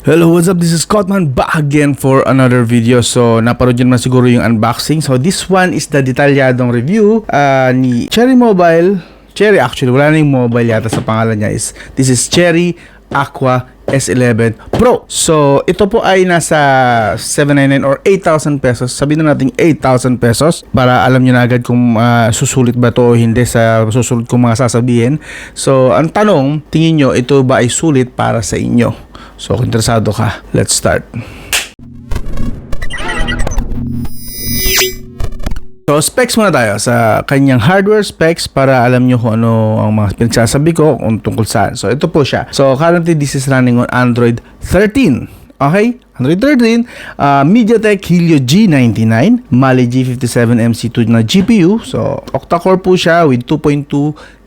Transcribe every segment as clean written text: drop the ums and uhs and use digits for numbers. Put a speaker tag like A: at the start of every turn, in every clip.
A: Hello, what's up? This is Scottman back again for another video. So, naparod yun naman siguro yung unboxing. So, this one is the detalyadong review ni Cherry Mobile. Cherry actually, wala na yung mobile yata sa pangalan niya. This is Cherry Aqua S11 Pro. So, ito po ay nasa 799 or 8,000 pesos. Sabihin na natin 8,000 pesos para alam nyo na agad kung susulit ba to o hindi sa susulit kong mga sasabihin. So, ang tanong, tingin nyo, ito ba ay sulit para sa inyo? So, kung interesado ka, let's start. So, specs muna tayo sa kanyang hardware specs para alam nyo kung ano ang mga pinagsasabi ko kung tungkol saan. So, ito po siya. So, currently, this is running on Android 13. Okay? Android 13, MediaTek Helio G99, Mali G57 MC2 na GPU. So, octa-core po siya with 2.2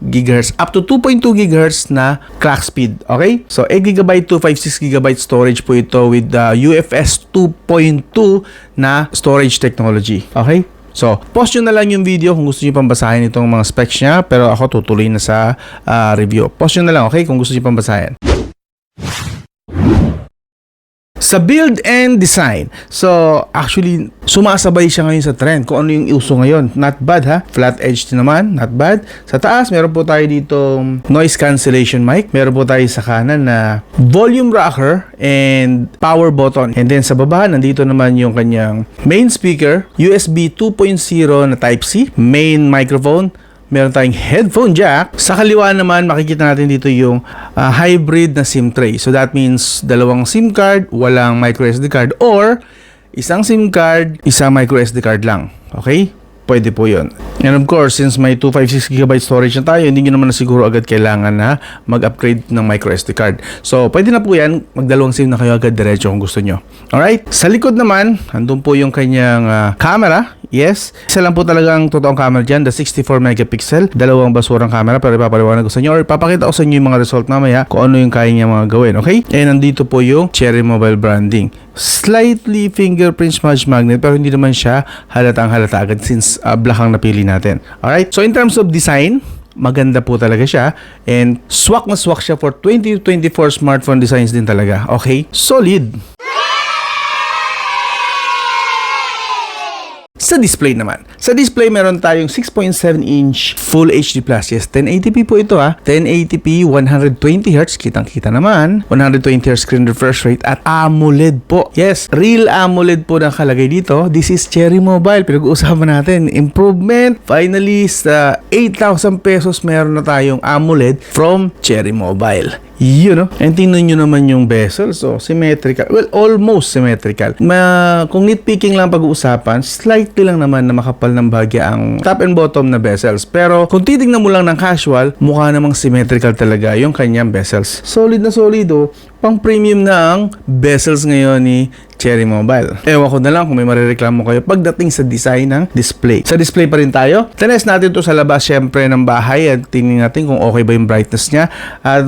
A: GHz up to 2.2 GHz na clock speed. Okay? So, 8GB, 256GB storage po ito with UFS 2.2 na storage technology. Okay? So, pause nyo na lang yung video kung gusto nyo pang basahin itong mga specs niya, pero ako tutuloy na sa review. Pause nyo na lang, okay? Kung gusto nyo pang basahin. Sa build and design, so actually sumasabay siya ngayon sa trend kung ano yung uso ngayon. Not bad ha, flat edge din naman, not bad. Sa taas meron po tayo dito noise cancellation mic, meron po tayo sa kanan na volume rocker and power button, and then sa baba nandito naman yung kanyang main speaker, USB 2.0 na type C, main microphone, meron tayong headphone jack. Sa kaliwa naman, makikita natin dito yung hybrid na SIM tray. So that means dalawang SIM card, walang micro SD card, or isang SIM card, isang micro SD card lang. Okay? Pwede po yun. And of course, since may 256GB storage na tayo, hindi nyo naman na siguro agad kailangan na mag-upgrade ng micro SD card. So, pwede na po yan. Magdalawang SIM na kayo agad diretso kung gusto nyo. Alright? Sa likod naman, andun po yung kanyang camera. Yes, isa lang po talagang totoong camera dyan, the 64 megapixel, dalawang basurang camera, pero ipapaliwanag ko sa inyo or ipapakita ko sa inyo yung mga result mamaya kung ano yung kaya niya mga gawin, okay? And nandito po yung Cherry Mobile branding. Slightly fingerprint smudge magnet, pero hindi naman siya halatang halata agad since black ang napili natin. Alright, so in terms of design, maganda po talaga siya, and swak na swak siya for 2024 smartphone designs din talaga, okay? Solid! Sa display naman. Sa display, meron tayong 6.7-inch Full HD+. Yes, 1080p po ito ha. 1080p, 120Hz. Kitang-kita naman. 120Hz screen refresh rate at AMOLED po. Yes, real AMOLED po na kalagay dito. This is Cherry Mobile. Pinag-uusapan natin. Improvement. Finally, sa 8,000 pesos, meron na tayong AMOLED from Cherry Mobile. You know, and tingnan nyo naman yung bezel. So, symmetrical. Well, almost symmetrical. Kung nitpicking lang pag-uusapan, slightly lang naman na makapal ng bahagya ang top and bottom na bezels. Pero, kung titignan mo lang ng casual, mukha namang symmetrical talaga yung kanyang bezels. Solid na solido. Pang premium na ang bezels ngayon ni Cherry Mobile. Ewan ko na lang kung may marireklamo kayo pagdating sa design ng display. Sa display pa rin tayo. Tinest natin to sa labas syempre ng bahay at tingnan natin kung okay ba yung brightness niya.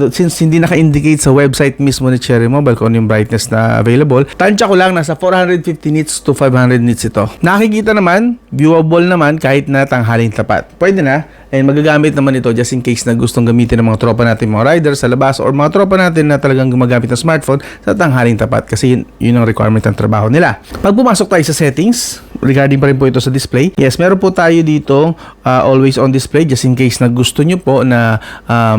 A: Since hindi naka-indicate sa website mismo ni Cherry Mobile kung ano yung brightness na available, tansya ko lang nasa 450 nits to 500 nits ito. Nakikita naman, viewable naman kahit na tanghaling tapat. Pwede na. And magagamit naman ito just in case na gustong gamitin ng mga tropa natin, mga riders sa labas, or mga tropa natin na talagang gumagamit ng smartphone sa tanghaling tapat kasi yun ang requirement ng trabaho nila. Pag pumasok tayo sa settings, regarding pa rin po ito sa display, yes, meron po tayo dito always on display just in case na gusto nyo po na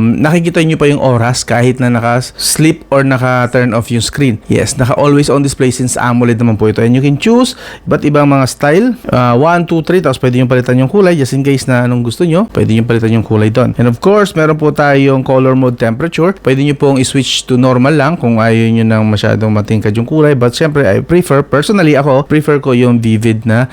A: nakikita nyo pa yung oras kahit na naka-sleep or naka-turn off yung screen. Yes, naka-always on display since AMOLED naman po ito. And you can choose iba't ibang mga style, 1, 2, 3, tapos pwede nyo palitan yung kulay just in case na anong gusto nyo, pwede nyo palitan yung kulay doon. And of course, meron po tayong color mode temperature. Pwede nyo pong i-switch to normal lang kung ayaw nyo nang masyadong matingkad yung kulay. But syempre, personally ako, prefer ko yung vivid na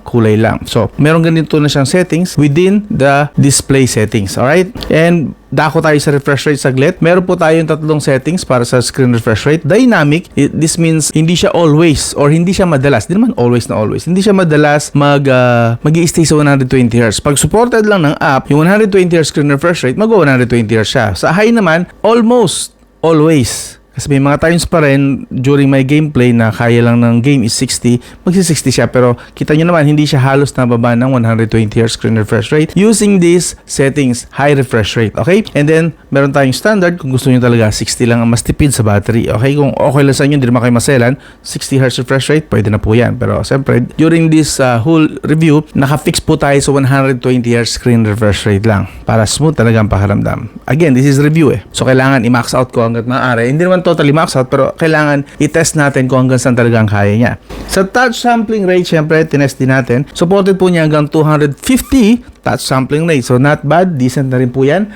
A: kulay lang. So, meron ganito na siyang settings within the display settings. Alright? And dako tayo sa refresh rate saglit. Meron po tayong tatlong settings para sa screen refresh rate. Dynamic, this means hindi siya always or hindi siya madalas. Hindi naman always na always. Hindi siya madalas mag-i-stay sa 120Hz. Pag supported lang ng app, yung 120Hz screen refresh rate, mag-120Hz siya. Sa high naman, almost always Kasi may mga times pa rin during my gameplay na kaya lang ng game is 60, magsi-60 siya. Pero kita nyo naman, hindi siya halos nababa ng 120Hz screen refresh rate using these settings, high refresh rate. Okay? And then, meron tayong standard kung gusto nyo talaga 60 lang ang mas tipid sa battery. Okay? Kung okay lang sa inyo, hindi naman kayo maselan, 60Hz refresh rate, pwede na po yan. Pero siyempre, during this whole review, naka-fix po tayo sa 120Hz screen refresh rate lang para smooth talaga ang pakiramdam. Again, this is review So, kailangan i-max out ko hanggat maaari. Hindi naman totally max out, pero kailangan i-test natin kung hanggang saan talaga ang kaya niya. Sa touch sampling rate, syempre, tinest din natin. Supported po niya hanggang 250 touch sampling rate. So, not bad. Decent na rin po yan.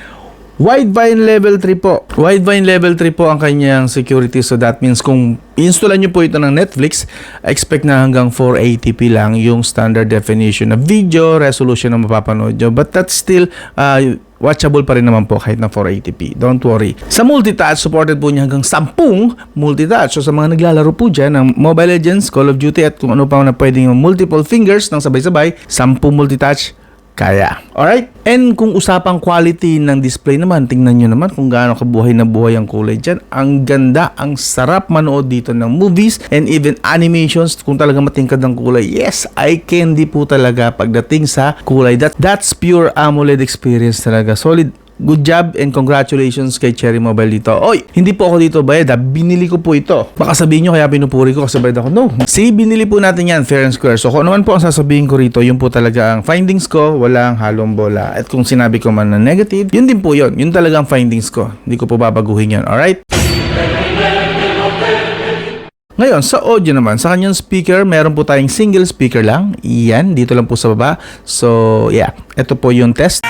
A: Widevine level 3 po. Widevine level 3 po ang kanyang security. So that means kung installan nyo po ito ng Netflix, expect na hanggang 480p lang yung standard definition na video resolution na mapapanood nyo. But that's still watchable pa rin naman po kahit na 480p. Don't worry. Sa multitouch, supported po niya hanggang 10 multitouch. So sa mga naglalaro po dyan ng Mobile Legends, Call of Duty at kung ano pa na pwedeng multiple fingers ng sabay-sabay, 10 multitouch kaya. Alright? And kung usapang quality ng display naman, tingnan nyo naman kung gaano kabuhay na buhay ang kulay dyan. Ang ganda, ang sarap manood dito ng movies and even animations kung talaga matingkad ang kulay. Yes, eye candy po talaga pagdating sa kulay. That's pure AMOLED experience talaga. Solid. Good job and congratulations kay Cherry Mobile dito. Oy, hindi po ako dito bayad. Binili ko po ito. Baka sabihin nyo kaya pinupuri ko kasi bayad ako. No. Binili po natin yan fair and square. So kung ano man po ang sasabihin ko rito, yun po talaga ang findings ko. Walang halong bola. At kung sinabi ko man na negative, yun din po yun. Yun talaga ang findings ko. Hindi ko po babaguhin yun. Alright? Ngayon, sa audio naman, sa kanyang speaker, meron po tayong single speaker lang. Iyan, dito lang po sa baba. So, yeah. Ito po yung test.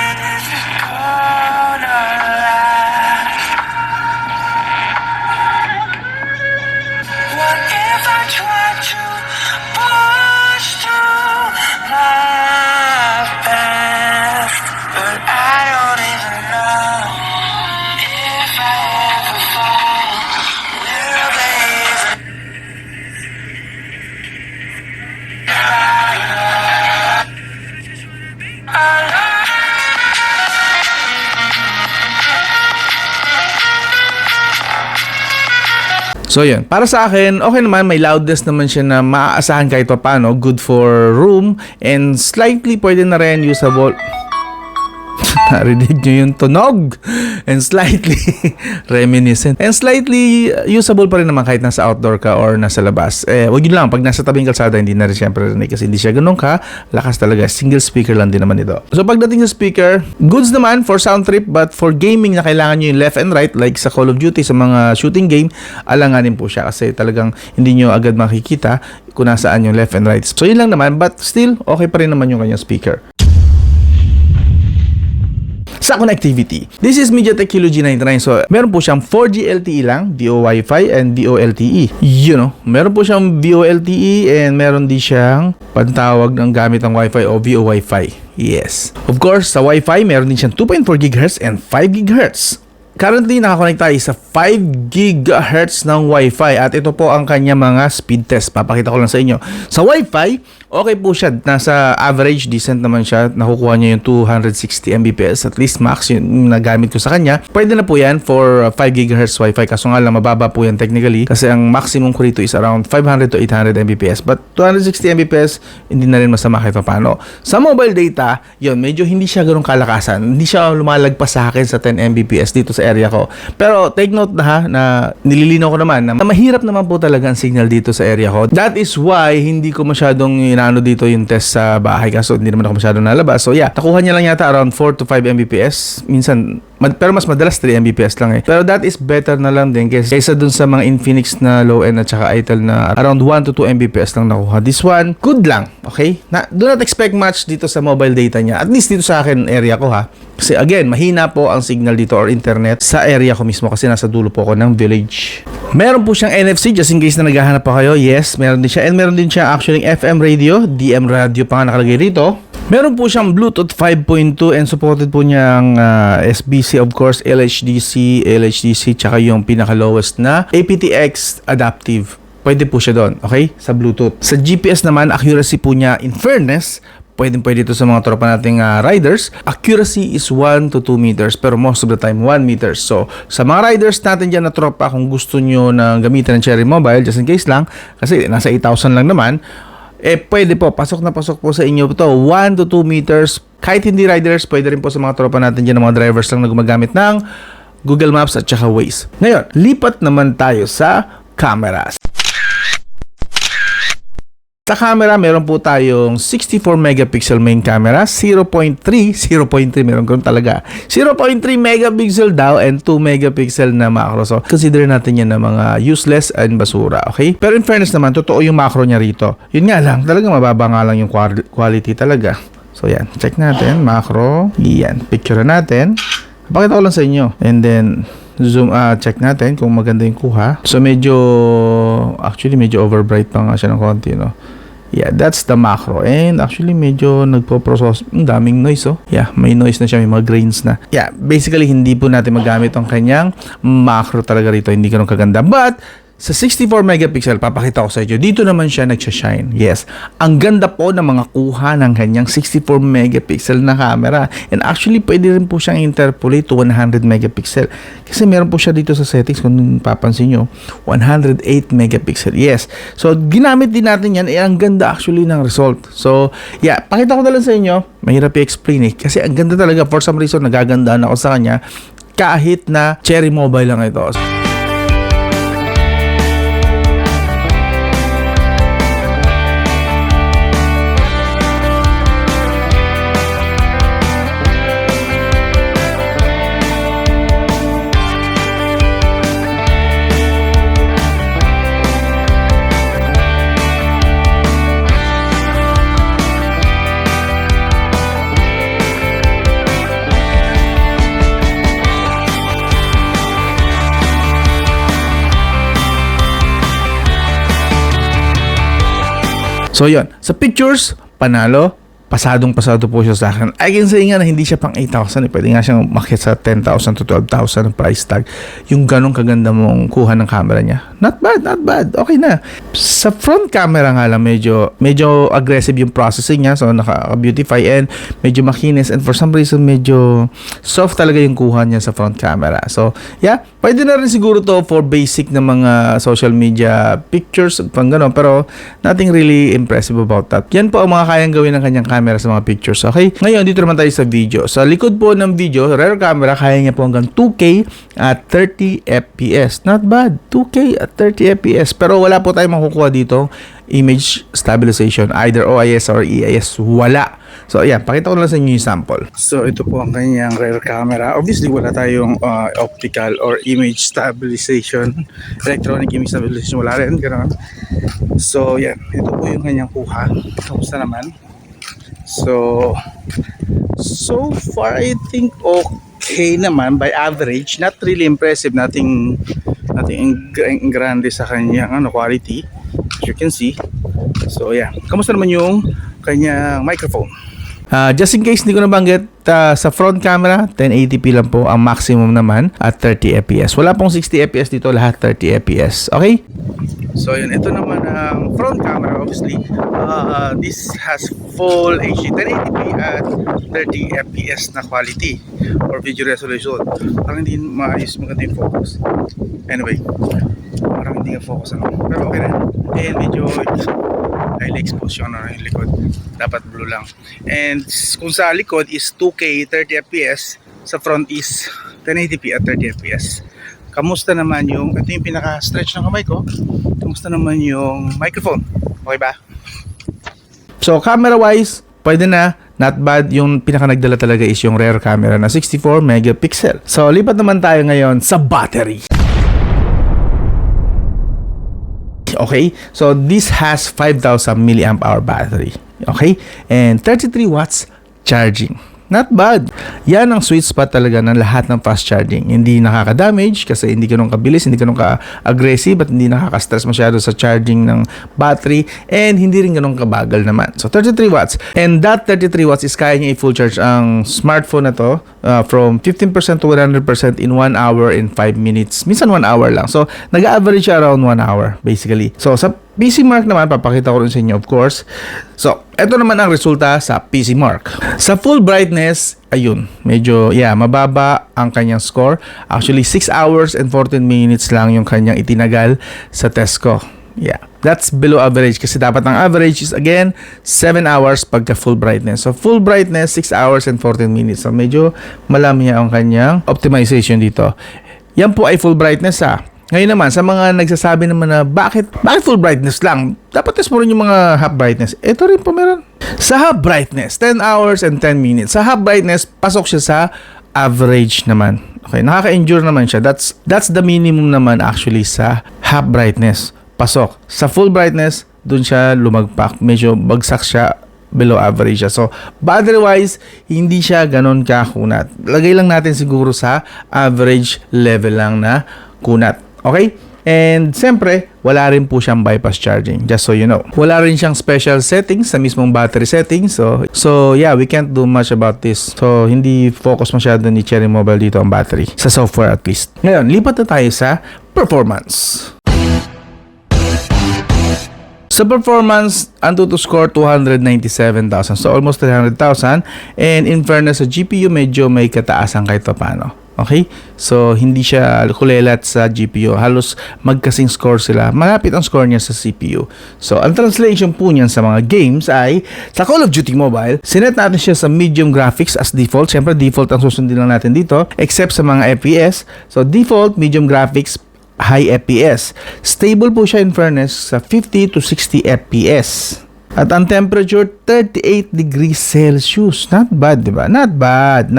A: So yun, para sa akin, okay naman, may loudness naman siya na maaasahan kahit pa paano, good for room, and slightly pwede na rin usable. Narinig nyo yung tunog and slightly reminiscent and slightly usable pa rin naman kahit nasa outdoor ka or nasa labas. Wag yun lang, pag nasa tabing kalsada hindi na rin syempre rinig kasi hindi siya ganun ka lakas talaga, single speaker lang din naman ito. So pagdating sa speaker, goods naman for sound trip, but for gaming na kailangan nyo yung left and right like sa Call of Duty, sa mga shooting game, alanganin po siya kasi talagang hindi nyo agad makikita kung nasaan yung left and right. So yun lang naman, but still okay pa rin naman yung kanyang speaker. Sa connectivity, this is MediaTek Helio G99. So, meron po siyang 4G LTE lang, VO Wi-Fi and VO LTE. Meron po siyang VO LTE and meron din siyang pantawag ng gamit ng Wi-Fi o VO Wi-Fi. Yes. Of course, sa Wi-Fi, meron din siyang 2.4 GHz and 5 GHz. Currently, nakakonect tayo sa 5 GHz ng Wi-Fi at ito po ang kanya mga speed test. Papakita ko lang sa inyo. Sa Wi-Fi, okay po siya. Nasa average, decent naman siya. Nakukuha niya yung 260 Mbps. At least max yung nagamit ko sa kanya. Pwede na po yan for 5 GHz Wi-Fi. Kaso nga lang, mababa po yan technically. Kasi ang maximum ko rito is around 500 to 800 Mbps. But 260 Mbps, hindi na rin masama kahit paano. Sa mobile data, yun, medyo hindi siya ganun kalakasan. Hindi siya lumalagpas sa akin sa 10 Mbps dito sa area ko. Pero take note na ha, na nililinaw ko naman na mahirap naman po talaga ang signal dito sa area ko. That is why hindi ko masyadong inaano dito yung test sa bahay kaso hindi naman ako masyadong nalabas. So yeah, nakuha niya lang yata around 4 to 5 Mbps. Minsan, pero mas madalas 3 Mbps lang eh. Pero that is better na lang din kaysa dun sa mga Infinix na low end at saka Itel na around 1 to 2 Mbps lang nakuha. This one, good lang. Okay? Do not expect much dito sa mobile data niya. At least dito sa akin area ko ha. Kasi again, mahina po ang signal dito or internet sa area ko mismo kasi nasa dulo po ako ng village. Meron po siyang NFC just in case na naghahanap pa kayo. Yes, meron din siya. And meron din siya actually FM radio, DM radio pa nga nakalagay rito. Meron po siyang Bluetooth 5.2 and supported po niyang SBC, of course, LHDC, tsaka yung pinaka-lowest na aptX adaptive. Pwede po siya doon, okay? Sa Bluetooth. Sa GPS naman, accuracy po niya, in fairness, pwede ito sa mga tropa nating riders. Accuracy is 1 to 2 meters, pero most of the time 1 meters. So, sa mga riders natin dyan na tropa, kung gusto nyo na gamitin ng Cherry Mobile, just in case lang, kasi nasa 8,000 lang naman, pwede po, pasok na pasok po sa inyo ito, 1 to 2 meters. Kahit hindi riders, pwede rin po sa mga tropa natin dyan, ng mga drivers lang na gumagamit ng Google Maps at saka Waze. Ngayon, lipat naman tayo sa cameras. Sa camera, meron po tayong 64 megapixel main camera, 0.3 meron ko talaga. 0.3 megapixel daw and 2 megapixel na macro. So, consider natin yan na mga useless and basura, okay? Pero in fairness naman, totoo yung macro niya rito. Yun nga lang, talaga mababa nga lang yung quality talaga. So, yan. Check natin. Macro. Yan. Picture natin. Pakita ko lang sa inyo. And then, zoom, check natin kung maganda yung kuha. So, actually, medyo overbright pa nga siya ng konti, no? Yeah, that's the macro. And actually, medyo nagpo-process. Ang daming noise, oh. Yeah, may noise na siya. May mga grains na. Yeah, basically, hindi po natin magamit ang kanyang macro talaga rito. Hindi ganun kaganda. But, sa 64 megapixel, papakita ko sa inyo, dito naman siya nagsashine. Yes, ang ganda po ng mga kuha ng kanyang 64 megapixel na camera. And actually, pwede rin po siyang interpolate to 100 megapixel. Kasi meron po siya dito sa settings, kung papansin nyo, 108 megapixel. Yes, so ginamit din natin yan. Ang ganda actually ng result. So, yeah, pakita ko na lang sa inyo. Mahirap i-explain kasi ang ganda talaga. For some reason, nagagandaan ako sa kanya kahit na Cherry Mobile lang ito. So, yun. Sa pictures, panalo. Pasadong-pasado po siya sa akin. I can say nga na hindi siya pang 8,000. Pwede nga siyang makit sa 10,000 to 12,000 ang price tag. Yung ganong kaganda mong kuha ng camera niya. Not bad, not bad. Okay na. Sa front camera nga lang, medyo aggressive yung processing niya. So, naka-beautify and medyo makinis. And for some reason, medyo soft talaga yung kuha niya sa front camera. So, yeah. Pwede na rin siguro to for basic na mga social media pictures. Pang gano'n. Pero, nothing really impressive about that. Yan po ang mga kayang gawin ng kanyang camera sa mga pictures. Okay? Ngayon, dito naman tayo sa video. Sa likod po ng video, rear camera, kaya niya po hanggang 2K at 30 FPS. Not bad. 2K at 30 FPS. Pero wala po tayong makukuha dito image stabilization. Either OIS or EIS. Wala. So, ayan. Pakita ko lang sa inyo yung sample. So, ito po ang kanyang rear camera. Obviously, wala tayong optical or image stabilization. Electronic image stabilization. Wala rin. Ganun. So, yan. Ito po yung kanyang kuha. Kamusta naman? So far I think okay naman by average, not really impressive, nothing grande sa kanyang quality as you can see. So yeah, kamusta naman yung kanyang microphone? Just in case hindi ko nabanggit, sa front camera 1080p lang po ang maximum naman at 30 fps. Wala pong 60 fps dito, lahat 30 fps. Okay? So yun, ito naman ang front camera. Obviously, this has full HD 1080p at 30 fps na quality or video resolution. Parang hindi maayos maganda yung focus. Anyway, parang hindi nga focus pero okay na. And medyo highly exposed yung likod. Dapat blue lang. And kung sa likod is 2K 30 fps, sa front is 1080p at 30 fps. Kamusta naman yung, ito yung pinaka-stretch ng kamay ko. Kamusta naman yung microphone? Okay ba? So, camera-wise, pwede na. Not bad. Yung pinaka-nagdala talaga is yung rear camera na 64 megapixel. So, lipat naman tayo ngayon sa battery. Okay? So, this has 5,000 milliamp hour battery. Okay? And 33 watts charging. Not bad. Yan ang sweet spot talaga ng lahat ng fast charging. Hindi nakaka-damage kasi hindi ganun kabilis, hindi ganun ka-aggressive at hindi nakaka-stress masyado sa charging ng battery and hindi rin ganun kabagal naman. So 33 watts. And that 33 watts is kaya niya i-full charge ang smartphone na to from 15% to 100% in 1 hour and 5 minutes. Minsan 1 hour lang. So, nag-average siya around 1 hour, basically. So, sa PC Mark naman, papakita ko rin sa inyo, of course. So, ito naman ang resulta sa PC Mark. Sa full brightness, ayun, medyo, mababa ang kanyang score. Actually, 6 hours and 14 minutes lang yung kanyang itinagal sa test ko. Yeah, that's below average kasi dapat ang average is again 7 hours pagka full brightness. So full brightness 6 hours and 14 minutes. So medyo malami ang kanyang optimization dito. Yan po ay full brightness Ngayon naman sa mga nagsasabi naman na bakit full brightness lang? Dapat test mo rin yung mga half brightness. Ito rin po meron. Sa half brightness 10 hours and 10 minutes. Sa half brightness pasok siya sa average naman. Okay, nakaka-endure naman siya. That's the minimum naman actually sa half brightness. Pasok. Sa full brightness, dun siya lumagpak. Medyo bagsak siya, below average siya. So, battery-wise, hindi siya ganon kakunat. Lagay lang natin siguro sa average level lang na kunat. Okay? And, siyempre, wala rin po siyang bypass charging. Just so you know. Wala rin siyang special settings sa mismong battery settings. So yeah, we can't do much about this. So, hindi focus masyado ni Cherry Mobile dito ang battery. Sa software at least. Ngayon, lipat na tayo sa performance. Sa performance, Antutu score 297,000. So, almost 300,000. And in fairness sa GPU, medyo may kataasan kahit paano. Okay? So, hindi siya kulelat sa GPU. Halos magkasing score sila. Malapit ang score niya sa CPU. So, ang translation po niyan sa mga games ay, sa Call of Duty Mobile, sinet natin siya sa medium graphics as default. Siyempre, default ang susundin lang natin dito. Except sa mga FPS. So, default, medium graphics, high FPS. Stable po siya in fairness sa 50 to 60 FPS. At ang temperature, 38 degrees Celsius. Not bad, diba? Not bad.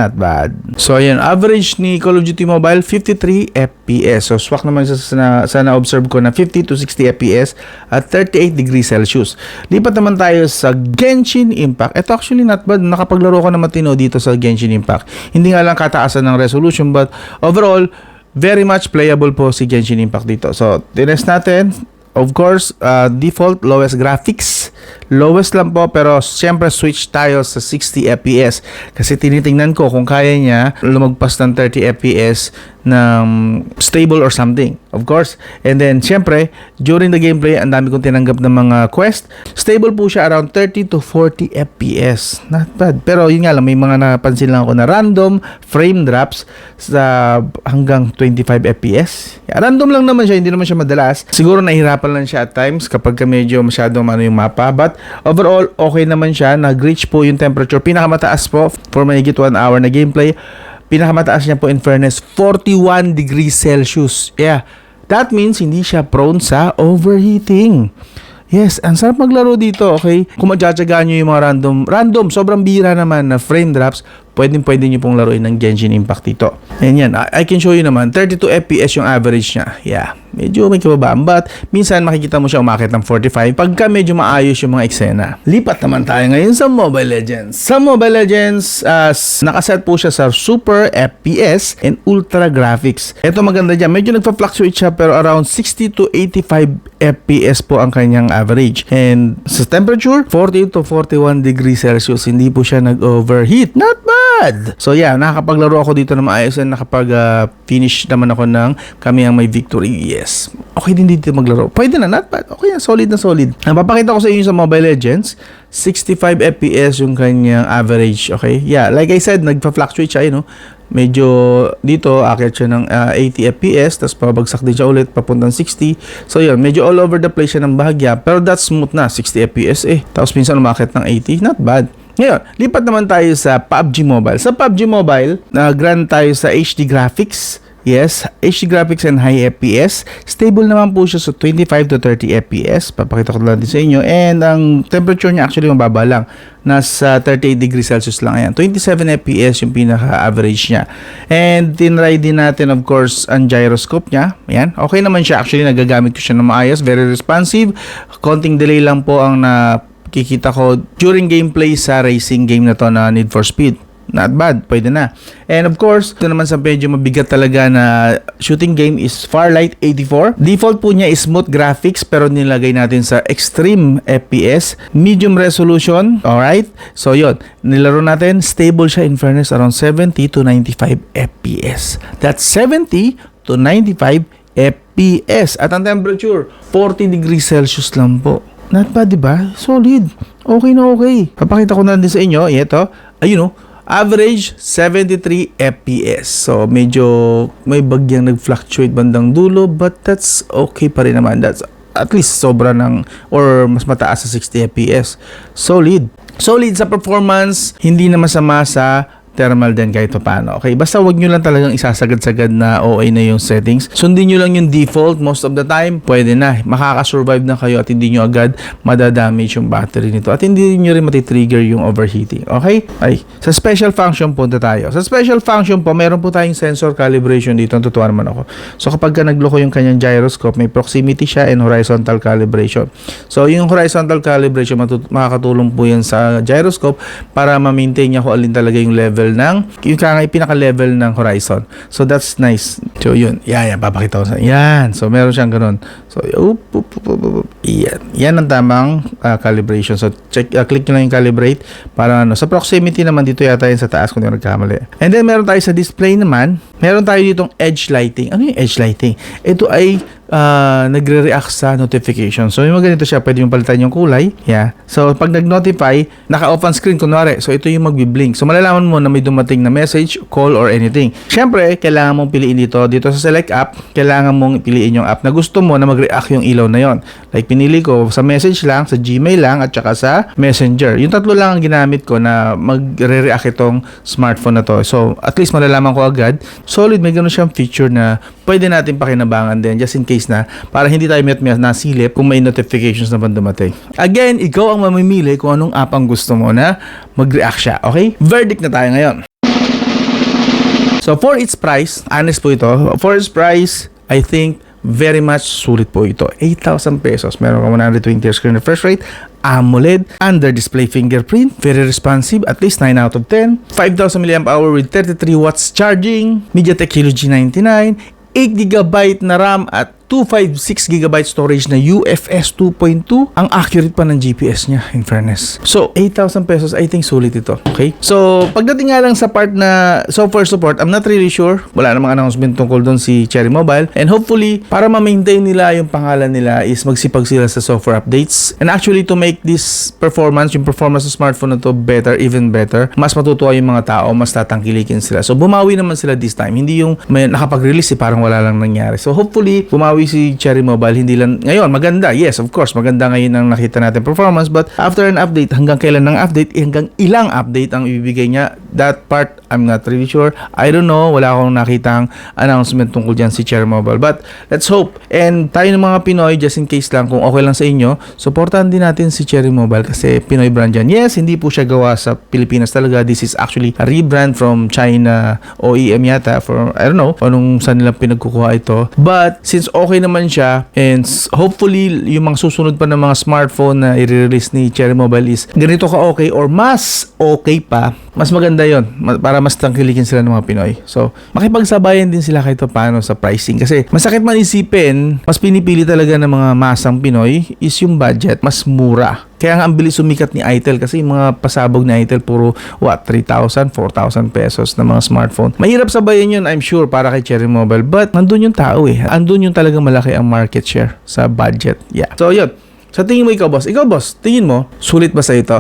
A: So, ayan, average ni Call of Duty Mobile, 53 FPS. So, swak naman sa na-observe ko na 50 to 60 FPS at 38 degrees Celsius. Lipat naman tayo sa Genshin Impact. Ito actually not bad. Nakapaglaro ko na matino dito sa Genshin Impact. Hindi nga lang kataasan ng resolution, but overall, very much playable po si Genshin Impact dito. So, tinest natin. Of course, default, lowest graphics. Lowest lang po, pero siyempre switch tayo sa 60 FPS. Kasi tinitingnan ko kung kaya niya lumagpas ng 30 FPS ng stable or something. Of course. And then, siyempre, during the gameplay, ang dami kong tinanggap ng mga quest. Stable po siya around 30 to 40 FPS. Not bad. Pero yun nga lang, may mga napansin lang ako na random frame drops sa hanggang 25 FPS. Random lang naman siya, hindi naman siya madalas. Siguro nahihirapan lang siya at times kapag medyo masyadong yung mapa. But overall, okay naman siya. Nag-reach po yung temperature. Pinakamataas po for mahigit 1 hour na gameplay. Pinakamataas niya po in fairness, 41 degrees Celsius. Yeah, that means hindi siya prone sa overheating. Yes, ang sarap maglaro dito, okay? Kung madjadjagaan nyo yung mga random, sobrang bira naman na frame drops, pwede nyo pong laruin ng Genshin Impact dito. And yan, I can show you naman, 32 FPS yung average niya. Yeah, medyo may kababaan, but minsan makikita mo siya umakit ng 45 pagka medyo maayos yung mga eksena. Lipat naman tayo ngayon sa Mobile Legends. Sa Mobile Legends, nakaset po siya sa Super FPS and Ultra Graphics. Ito maganda dyan, medyo nagpa-fluctuate siya pero around 60 to 85 FPS po ang kanyang average. And sa temperature, 40 to 41 degrees Celsius. Hindi po siya nag-overheat. Not bad! So yeah, nakakapaglaro ako dito na maayos and nakapag-finish naman ako ng kami ang may victory. Yes. Okay din dito maglaro. Pwede na, not bad. Okay, solid na solid. Ang papakita ko sa inyo sa Mobile Legends, 65 FPS yung kanyang average. Okay? Yeah, like I said, nagpa-fluctuate siya, medyo dito akit siya ng 80 FPS tapos pabagsak din siya ulit papuntang 60. So yun, medyo all over the place siya ng bahagya, pero that's smooth na, 60 FPS tapos minsan umakit ng 80, not bad. Ngayon, lipat naman tayo sa PUBG Mobile. Sa PUBG Mobile, grant tayo sa HD graphics. Yes, HD graphics and high FPS. Stable naman po siya sa 25 to 30 FPS. Papakita ko lang din sa inyo. And ang temperature niya actually mababa lang. Nasa 38 degrees Celsius lang. Ayan, 27 FPS yung pinaka-average niya. And tinry din natin of course ang gyroscope niya. Ayan, okay naman siya. Actually, nagagamit ko siya na maayos. Very responsive. Konting delay lang po ang nakikita ko during gameplay sa racing game na to na Need for Speed. Not bad, pwede na. And of course, ito naman sa medyo mabigat talaga na shooting game is Farlight 84. Default po niya is smooth graphics pero nilagay natin sa extreme FPS, medium resolution, alright? So yun, nilaro natin, stable siya in fairness around 70 to 95 FPS. That's 70 to 95 FPS. At ang temperature, 40 degrees Celsius lang po. Not bad, diba? Solid. Okay na okay. Papakita ko na din sa inyo, ito, ayun o, average 73 FPS. So medyo may bagyang nag-fluctuate bandang dulo but that's okay pa rin naman. That's at least sobra ng or mas mataas sa 60 FPS. Solid. Solid sa performance, hindi na masama sa thermal din kahit paano. Okay, basta wag nyo lang talagang isasagad-sagad na OA na yung settings. Sundin nyo lang yung default most of the time. Pwede na. Makakasurvive na kayo at hindi nyo agad madadamage yung battery nito. At hindi nyo rin matitrigger yung overheating. Okay? Ay, sa special function punta tayo. Sa special function po, meron po tayong sensor calibration dito. Natutuwa naman ako. So kapag ka nagloko yung kanyang gyroscope, may proximity siya and horizontal calibration. So yung horizontal calibration, makakatulong po yan sa gyroscope para ma-maintain niya kung alin talaga yung level ng yung pinaka-level ng horizon. So that's nice. So yun. Yan, papakita ko sa. Yan. So meron siyang ganun. So yan. Yan ang tamang calibration. So click nyo lang yung calibrate para sa proximity naman dito yata yan sa taas kung hindi nagkamali. And then meron tayo sa display naman. Meron tayo ditong edge lighting. Ano yung edge lighting? Ito ay nagre-react sa notification. So yung ganito siya, pwede yung palitan yung kulay. Yeah. So pag nag-notify, naka-off on screen kunwari. So ito yung magbi-blink. So malalaman mo na may dumating na message, call, or anything. Syempre, kailangan mong piliin dito sa select app, kailangan mong piliin yung app na gusto mo na mag-react yung ilaw na yon. Like pinili ko sa message lang, sa Gmail lang, at saka sa Messenger. Yung tatlo lang ang ginamit ko na magre-react itong smartphone na to. So at least malalaman ko agad. Solid, may ganun siyang feature na pwede natin pakinabangan din just in case na para hindi tayo met-met nasilip kung may notifications na dumating. Again, ikaw ang mamimili kung anong app ang gusto mo na mag-react siya. Okay? Verdict na tayo ngayon. So for its price, honest po ito, for its price, I think very much sulit po ito. 8,000 pesos. Meron ka 120 Hz screen refresh rate, AMOLED, under display fingerprint, very responsive, at least 9 out of 10, 5,000 mAh with 33 watts charging, MediaTek Helio G99, 8GB na RAM at 256GB storage na UFS 2.2. Ang accurate pa ng GPS niya, in fairness. So, 8,000 pesos, I think sulit ito. Okay? So, pagdating nga lang sa part na software support, I'm not really sure. Wala namang announcement tungkol doon si Cherry Mobile. And hopefully, para ma-maintain nila yung pangalan nila is magsipag sila sa software updates. And actually, to make this performance, yung performance ng smartphone na to better, even better, mas matutuwa yung mga tao, mas tatangkilikin sila. So, bumawi naman sila this time. Hindi yung may nakapag-release, parang wala lang nangyari. So, hopefully, bumawi si Cherry Mobile, hindi lang ngayon maganda, yes of course maganda ngayon ang nakita natin performance, but after an update, hanggang kailan ng update, hanggang ilang update ang ibibigay niya, that part I'm not really sure. I don't know, wala akong nakitang announcement tungkol dyan si Cherry Mobile, but let's hope. And tayo ng mga Pinoy, just in case lang, kung okay lang sa inyo, supportahan din natin si Cherry Mobile kasi Pinoy brand yan. Yes, hindi po siya gawa sa Pilipinas talaga, this is actually a rebrand from China, OEM yata, for I don't know anong saan nila pinagkukuha ito, but since okay naman siya, and hopefully yung mga susunod pa ng mga smartphone na i-release ni Cherry Mobile is ganito ka okay or mas okay pa, mas maganda yon para mas tangkilikin sila ng mga Pinoy. So makipagsabayan din sila kahit paano sa pricing kasi masakit man isipin, mas pinipili talaga ng mga masang Pinoy is yung budget, mas mura. Kaya nga ang bilis sumikat ni Itel kasi yung mga pasabog ni Itel puro 3,000, 4,000 pesos na mga smartphone. Mahirap sabayan yun, I'm sure, para kay Cherry Mobile, but nandun yung tao andun yung talagang malaki ang market share sa budget. Yeah. So yun, sa tingin mo ikaw boss, tingin mo sulit ba sa ito?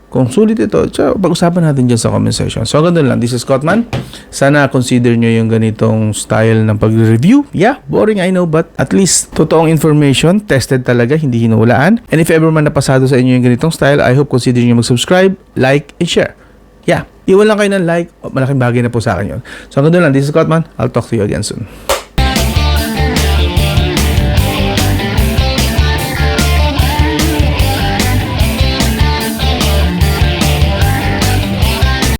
A: Kung sulit ito, pag-usapan natin dyan sa comment section. So, ganun lang. This is Scottman. Sana consider nyo yung ganitong style ng pag-review. Yeah, boring, I know, but at least totoong information, tested talaga, hindi hinuhulaan. And if ever man napasado sa inyo yung ganitong style, I hope consider nyo mag-subscribe, like, and share. Yeah, iwan lang kayo ng like. Malaking bagay na po sa akin yun. So, ganun lang. This is Scottman. I'll talk to you again soon.